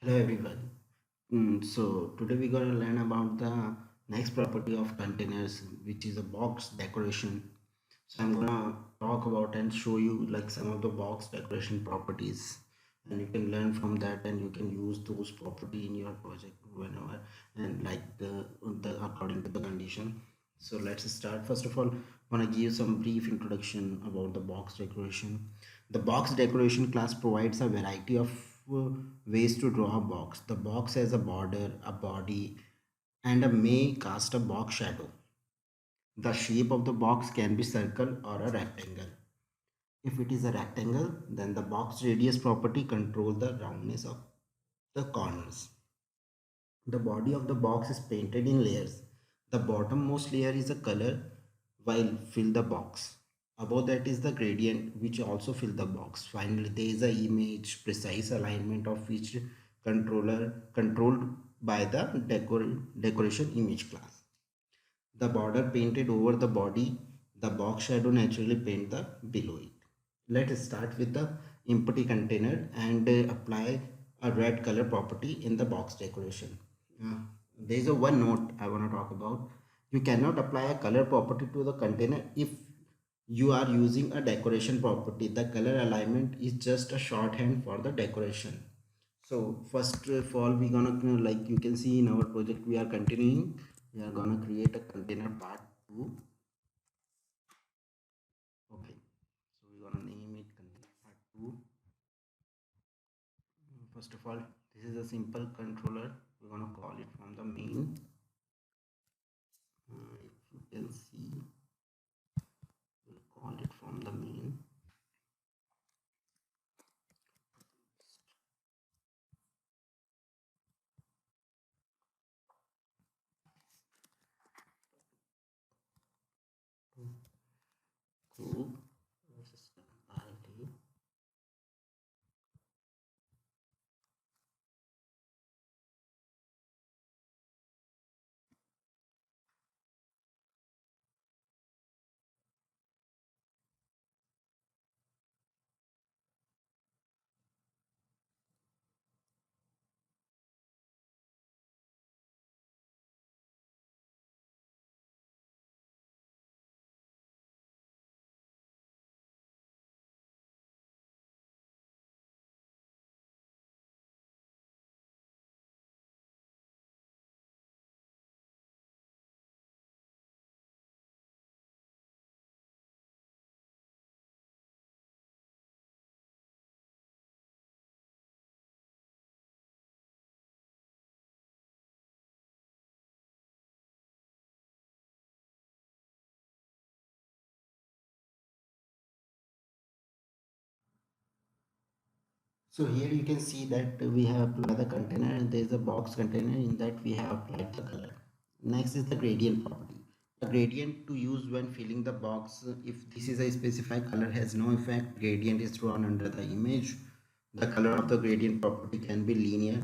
Hello everyone. So today we're gonna learn about the next property of containers, which is a box decoration. So I'm gonna talk about and show you like some of the box decoration properties, and you can learn from that, and you can use those property in your project whenever and like the according to the condition. So let's start. First of all, I want to give some brief introduction about the box decoration. The box decoration class provides a variety of ways to draw a box. The box has a border, a body, and a may cast a box shadow. The shape of the box can be circle or a rectangle. If it is a rectangle, then the box radius property control the roundness of the corners. The body of the box is painted in layers. The bottommost layer is a color while fill the box. Above that is the gradient which also fill the box. Finally, there is a image, precise alignment of which controller controlled by the decoration image class. The border painted over the body, the box shadow naturally paint the below it. Let's start with the empty container and apply a red color property in the box decoration. Uh, there is a one note I want to talk about. You cannot apply a color property to the container if you are using a decoration property. The color alignment is just a shorthand for the decoration. So first of all, we gonna like you can see in our project we are continuing. We are gonna create a container part 2. Okay, so we're gonna name it container part 2. First of all, this is a simple controller. We're gonna call it from the main. If you can see, we'll call it from the main. Group system ID. So here you can see that we have applied the container and there is a box container in that we have applied the color. Next is the gradient property. The gradient to use when filling the box, if this is a specified color has no effect, gradient is drawn under the image. The color of the gradient property can be linear,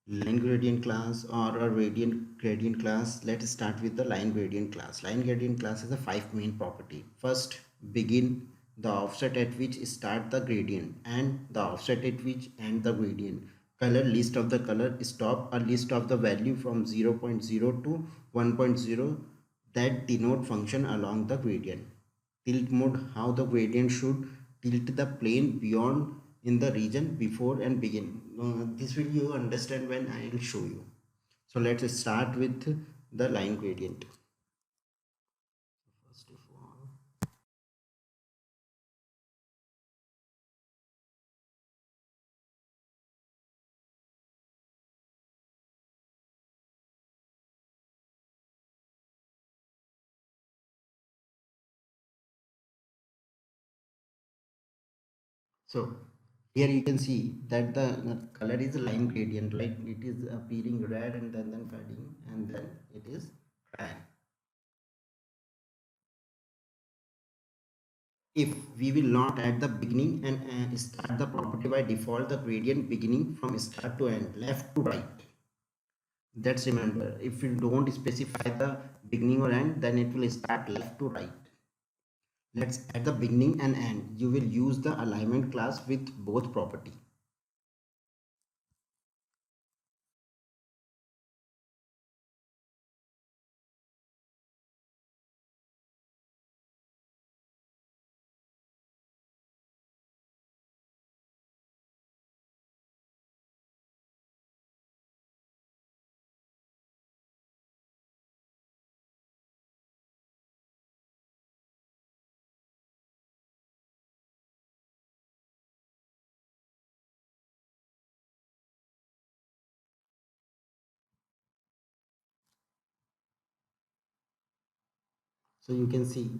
line gradient class or a radiant gradient class. Let's start with the line gradient class. Line gradient class is a 5 main property. First, begin, the offset at which start the gradient and the offset at which end the gradient. Color, list of the color, stop, a list of the value from 0.0 to 1.0 that denote function along the gradient. Tilt mode, how the gradient should tilt the plane beyond in the region before and begin. This will you understand when I will show you. So let's start with the line gradient. First of all, so here you can see that the color is line gradient, like it is appearing red and then fading and then it is cyan. If we will not at the beginning and start the property by default, the gradient beginning from start to end, left to right. That's remember, if you don't specify the beginning or end, then it will start left to right. Let's at the beginning and end, you will use the alignment class with both property. So you can see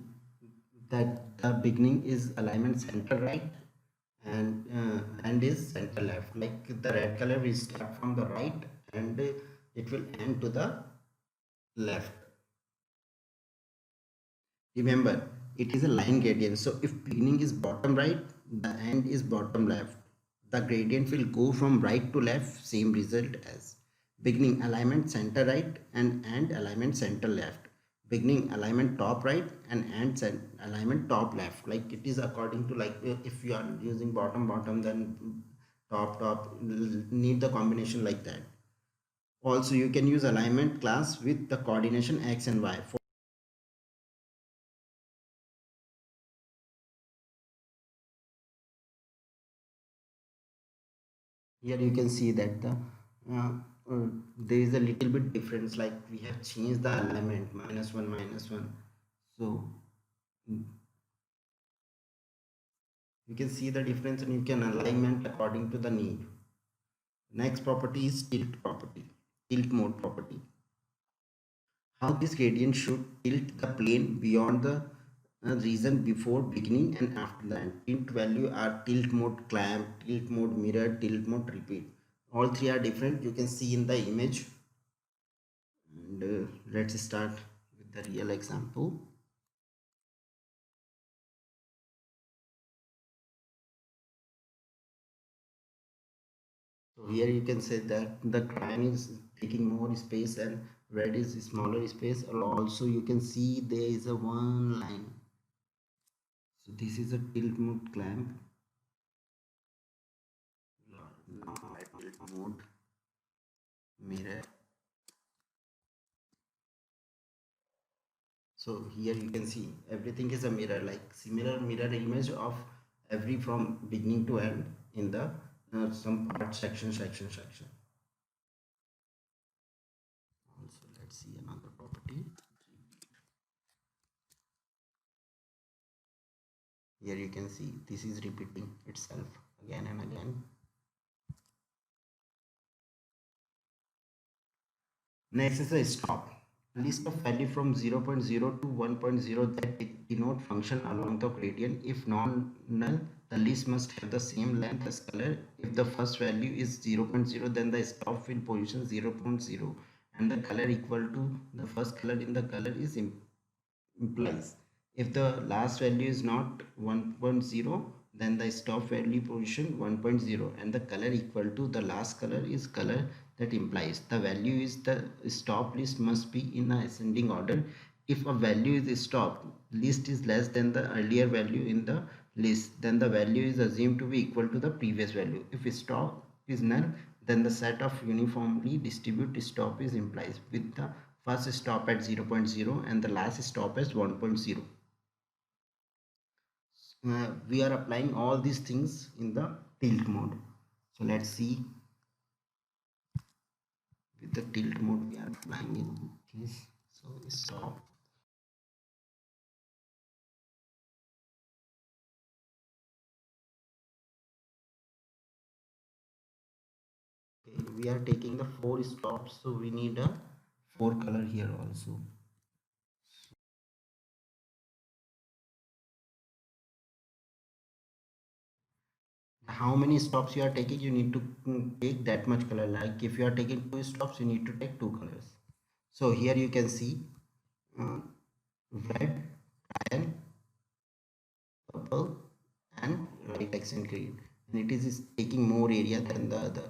that the beginning is alignment center right and is center left. Like the red color will start from the right and it will end to the left. Remember, it is a line gradient. So if beginning is bottom right, the end is bottom left. The gradient will go from right to left, same result as beginning alignment center right and end alignment center left. Beginning alignment top right and end alignment top left. Like it is according to, like if you are using bottom bottom, then top top, need the combination like that. Also, you can use alignment class with the coordination x and y. Here you can see that uh, there is a little bit difference, like we have changed the alignment -1 -1. So mm, you can see the difference and you can alignment according to the need. Next property is tilt mode property. How this gradient should tilt the plane beyond the region before beginning and after the end. Tilt value are tilt mode clamp, tilt mode mirror, tilt mode repeat. All three are different. You can see in the image. And let's start with the real example. So here you can say that the crying is taking more space and red is smaller space. And also you can see there is a one line. So this is a tilt mode clamp. Now tilt mode mirror. So here you can see everything is a mirror, like similar mirror image of every from beginning to end in the some part section. Also let's see another property. Here you can see this is repeating itself again and again. Next is a stop. List of value from 0.0 to 1.0 that denote function along the gradient. If non-null, the list must have the same length as color. If the first value is 0.0, then the stop will position 0.0 and the color equal to the first color in the color is implies. If the last value is not 1.0, then the stop value position 1.0 and the color equal to the last color is color that implies. The value is the stop list must be in a ascending order. If a value is stop list is less than the earlier value in the list, then the value is assumed to be equal to the previous value. If stop is null, then the set of uniformly distributed stop is implies with the first stop at 0.0 and the last stop as 1.0. We are applying all these things in the tilt mode. So let's see, with the tilt mode we are applying in this. So stop. Okay, we are taking the 4 stops, so we need a 4 color here also. How many stops you are taking, you need to take that much color. Like if you are taking 2 stops, you need to take 2 colors. So here you can see uh, red and purple and right accent green, and it is taking more area than the other,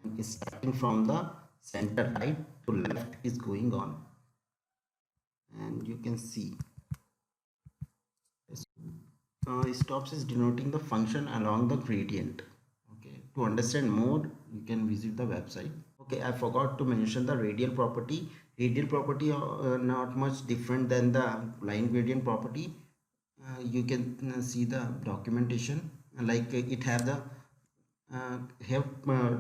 and is starting from the center right to left is going on. And you can see stops is denoting the function along the gradient. Okay, to understand more you can visit the website. Okay, I forgot to mention the radial property not much different than the line gradient property. You can see the documentation, like it have the have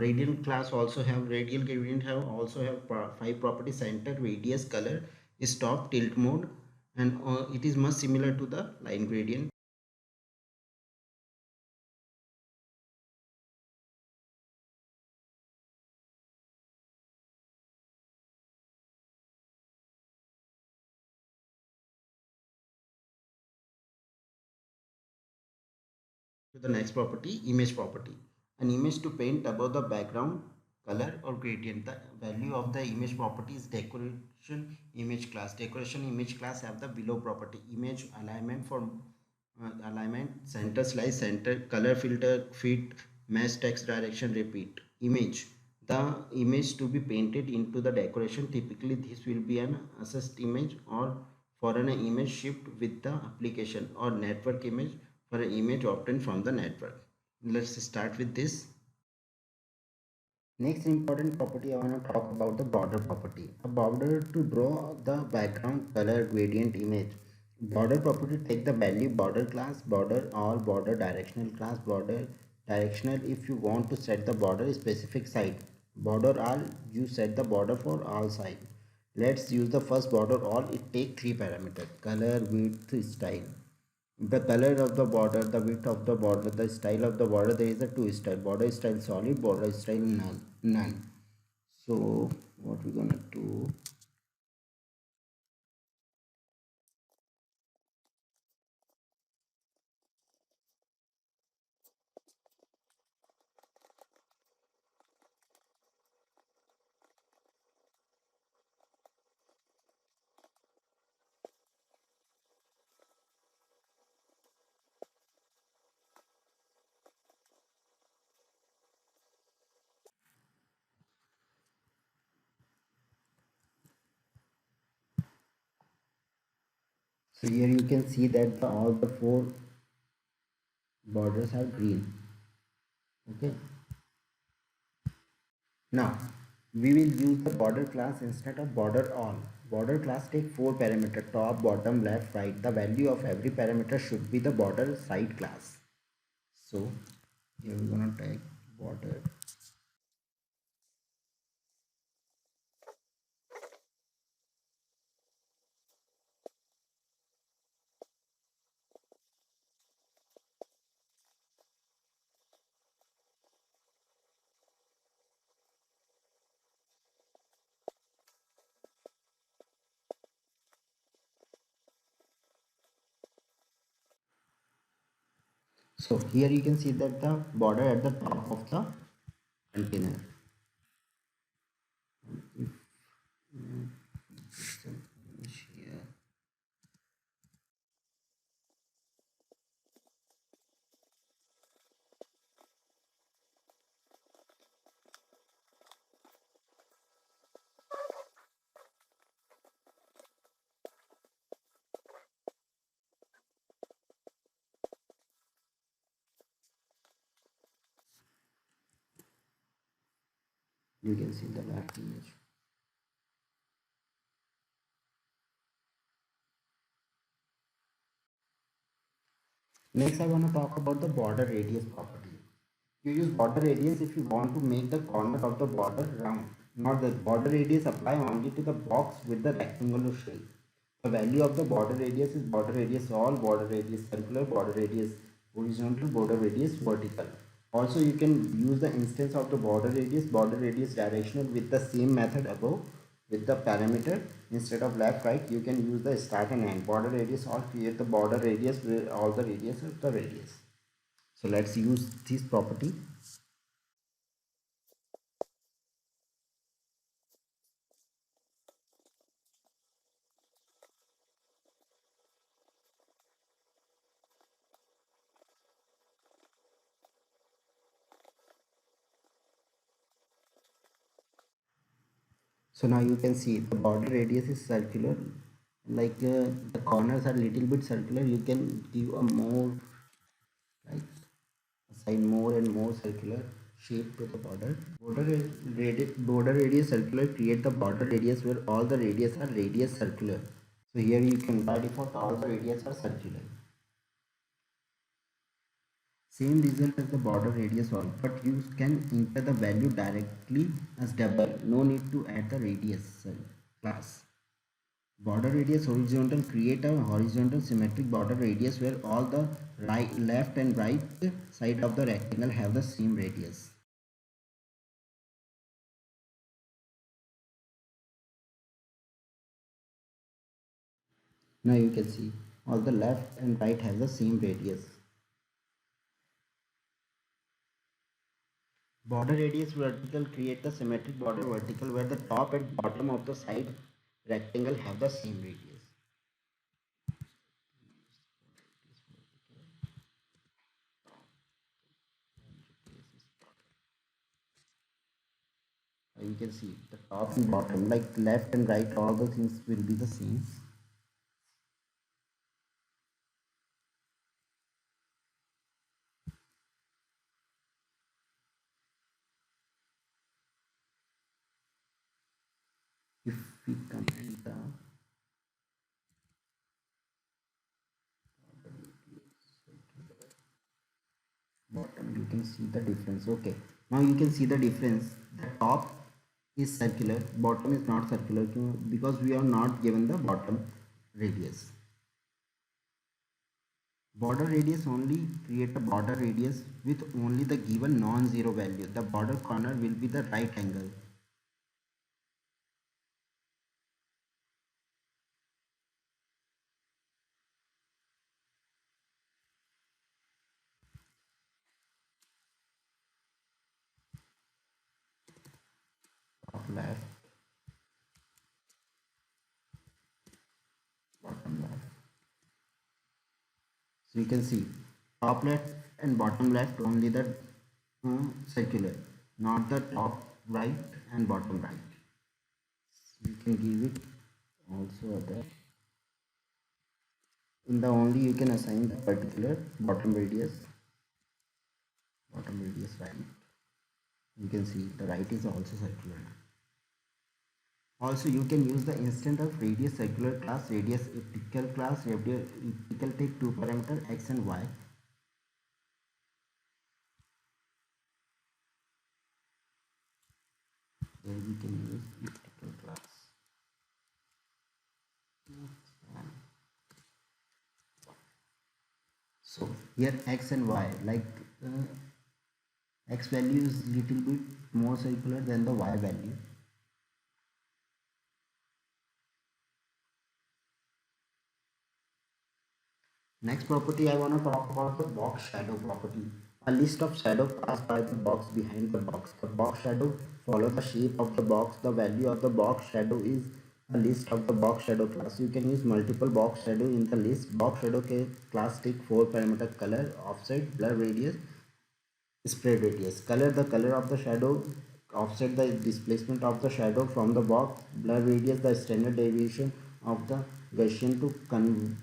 radial class also have radial gradient, have also have 5 properties: center, radius, color, stop, tilt mode, and it is much similar to the line gradient. the next property, image property. An image to paint above the background color or gradient. The value of the image property is decoration image class. Decoration image class have the below property: image alignment for alignment, center slice, center color filter, fit, match text direction, repeat. Image, the image to be painted into the decoration. Typically this will be an assessed image or for an image shipped with the application, or network image for an image obtained from the network. Let's start with this. Next important property I want to talk about the border property. A border to draw the background color gradient image. Border property take the value border class, border all, border directional class, border directional if you want to set the border specific side. Border all, you set the border for all side. Let's use the first border all. It take three parameters: color, width, style. The color of the border, the width of the border, the style of the border. There is a two style: border style solid, border style none. So what we're gonna do, so here you can see that all the four borders are green. Okay, now we will use the border class instead of border all. Border class take four parameter: top, bottom, left, right. The value of every parameter should be the border side class. So here we're gonna take border. So here you can see that the border at the top of the container. Here. You can see the left image. Next, I want to talk about the border radius property. You use border radius if you want to make the corner of the border round. Not the border radius apply only to the box with the rectangular shape. The value of the border radius is border radius all, border radius circular, border radius horizontal, border radius vertical. Also, you can use the instance of the border radius directional with the same method above. With the parameter, instead of left right, you can use the start and end. Border radius all, create the border radius with all the radius of the radius. So let's use this property. So now you can see the border radius is circular, like the corners are little bit circular. You can give a more, like, assign more and more circular shape to the border. Border radius circular create the border radius where all the radius are radius circular. So here you can by default all the radius are circular. Same result as the border radius one, but you can enter the value directly as double. No need to add the radius class. Border radius horizontal, create a horizontal symmetric border radius where all the right, left and right side of the rectangle have the same radius. Now you can see all the left and right have the same radius. Border radius vertical create the symmetric border vertical where the top and bottom of the side rectangle have the same radius. You can see the top and bottom, like left and right, all the things will be the same. If we comment the bottom, you can see the difference. Okay, now you can see the difference. The top is circular, bottom is not circular because we are not given the bottom radius. Border radius only create a border radius with only the given non-zero value. The border corner will be the right angle. Top left, bottom left. So you can see top left and bottom left only the circular, not the top right and bottom right. You can give it also other. In the only you can assign the particular bottom radius right. You can see the right is also circular. Also, you can use the instant of radius circular class, radius elliptical class, radius elliptical take two parameter x and y. There we can use elliptical class. So here x and y, like x value is little bit more circular than the y value. Next property I want to talk about the box shadow property. A list of shadow passed by the box behind the box. The box shadow follow the shape of the box. The value of the box shadow is a list of the box shadow class. You can use multiple box shadow in the list. Box shadow class take four parameter: color, offset, blur radius, spread radius. Color, the color of the shadow. Offset, the displacement of the shadow from the box. Blur radius, the standard deviation of the Gaussian to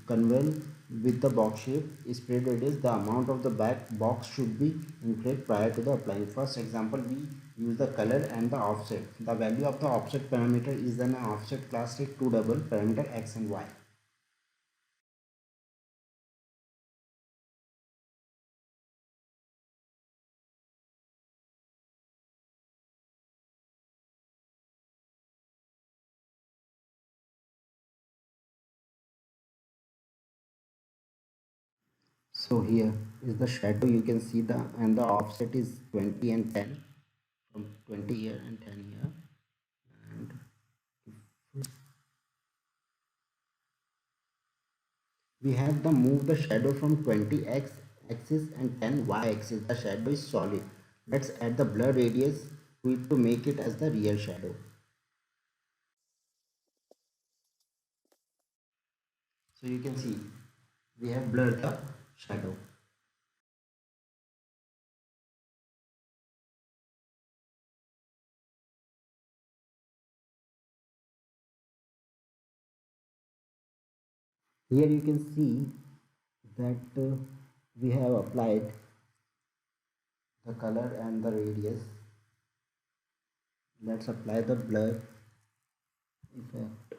convey with the box shape. Spread radius, the amount of the back box should be included prior to the applying. First example, we use the color and the offset. The value of the offset parameter is an offset class take two double parameter x and y. So here is the shadow. You can see the and the offset is 20 and 10, from 20 here and 10 here. And we have the move the shadow from 20x axis and 10y axis. The shadow is solid. Let's add the blur radius to it to make it as the real shadow. So you can see we have blurred the shadow. Here you can see that we have applied the color and the radius. Let's apply the blur effect.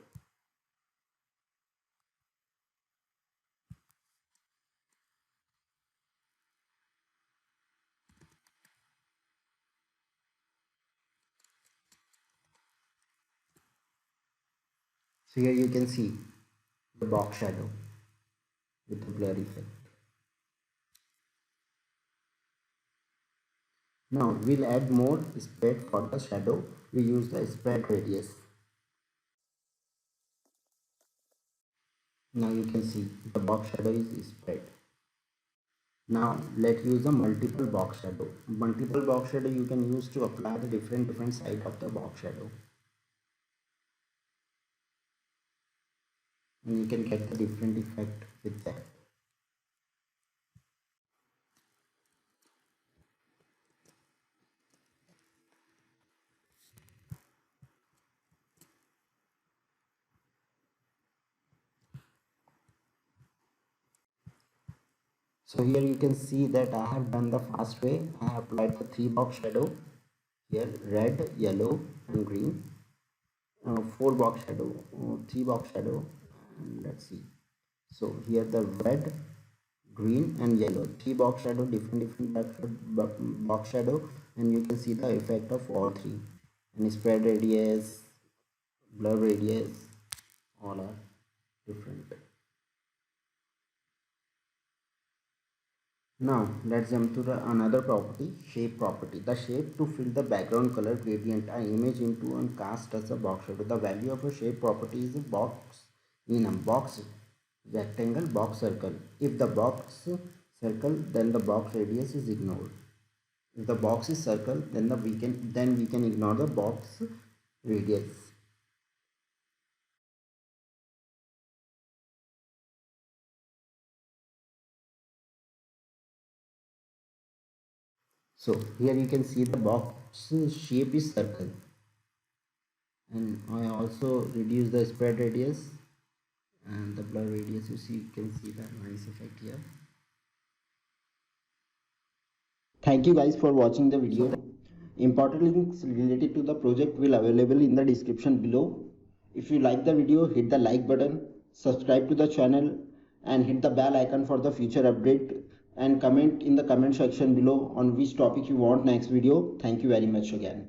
So here you can see the box shadow with the blur effect. Now we'll add more spread for the shadow. We use the spread radius. Now you can see the box shadow is spread. Now let's use the multiple box shadow. Multiple box shadow you can use to apply the different side of the box shadow, and you can get the different effect with that. So here you can see that I have done the fast way. I have applied the three box shadow here: red, yellow and green. Four box shadow, three box shadow, and let's see. So here the red, green and yellow, three box shadow, different box shadow, and you can see the effect of all three. And spread radius, blur radius, all are different. Now let's jump to the another property, shape property. The shape to fill the background color gradient I image into and cast as a box shadow. The value of a shape property is a box in a box, rectangle, box, circle. If the box circle, then the box radius is ignored. If the box is circle, then we can ignore the box radius. So here you can see the box shape is circle, and I also reduce the spread radius and the blur radius. You can see that nice effect here. Thank you guys for watching the video. Important links related to the project will available in the description below. If you like the video, hit the like button, subscribe to the channel and hit the bell icon for the future update, and comment in the comment section below on which topic you want next video. Thank you very much again.